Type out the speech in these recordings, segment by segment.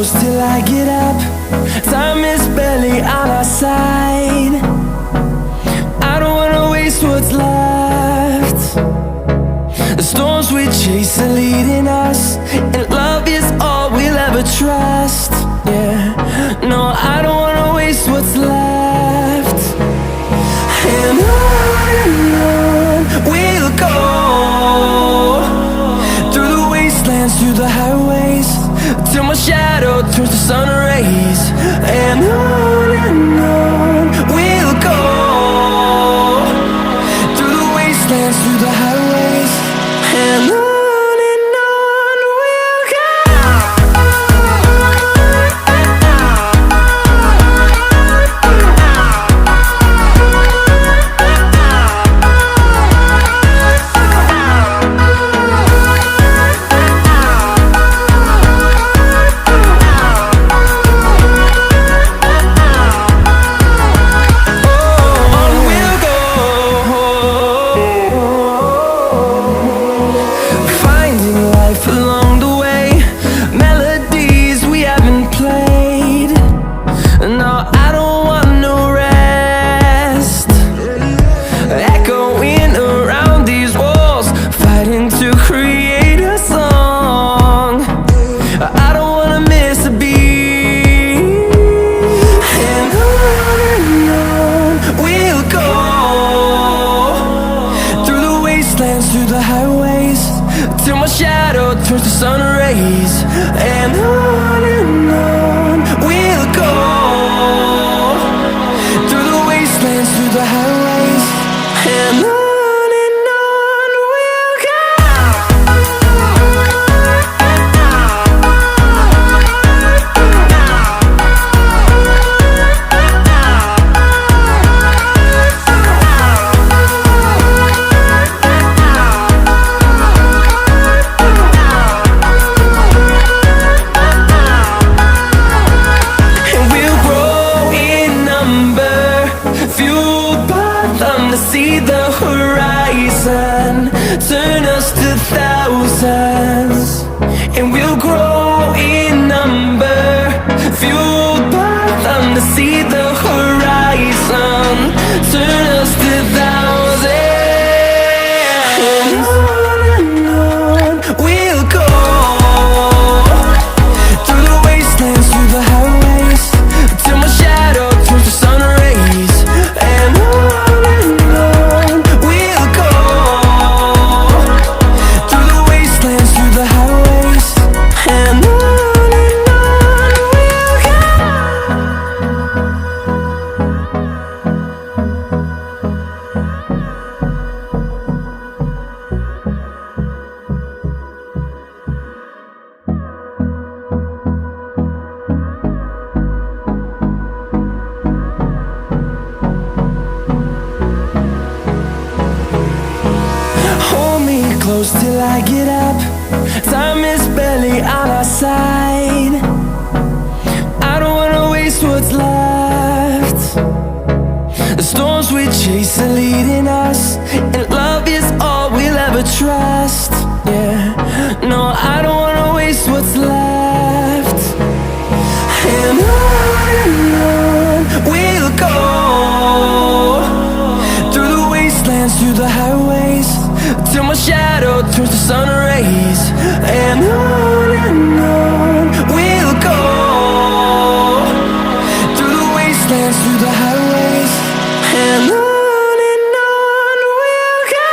close till I get up. Time is barely on our side. I don't wanna waste what's left. The storms we chase are leading us, and love is all we'll ever trust. Yeah, no, I don't wanna waste what's left. And on we'll go, through the wastelands, through the highways, till my shadow turns to sun rays. And on we'll go, through the wastelands, through the highways, and on we'll go. Through the highways, till my shadow turns to sun rays. And on we'll go, through the wastelands, through the highways, and on we'll go. See the horizon, turn us to thousands, and we'll grow in number, fueled by them. To see the horizon, turn us to thousands, and on we'll go, through the wastelands, through the highways, till my shadow turns to sun rays. And close till I get up. Time is barely on our side. I don't wanna waste what's left. The storms we chase are leading us, and love is all we'll ever trust. Yeah, no, I don't wanna waste what's left. And on we'll go, through the wastelands, through the highways, till my shadow turns to sun rays. And on we'll go, through the wastelands, through the highways, and on we'll go.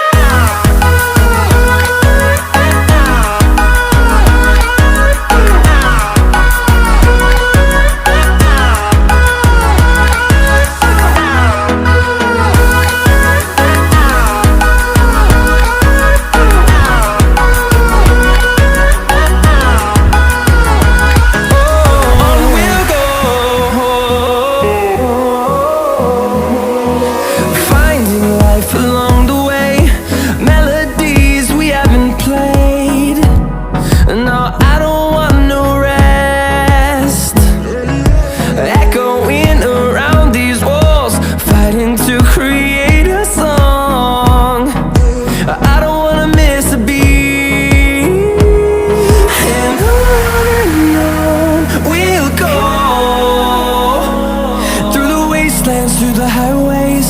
wastelands, through the highways,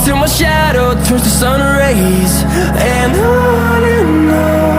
till my shadow turns to sun rays. And on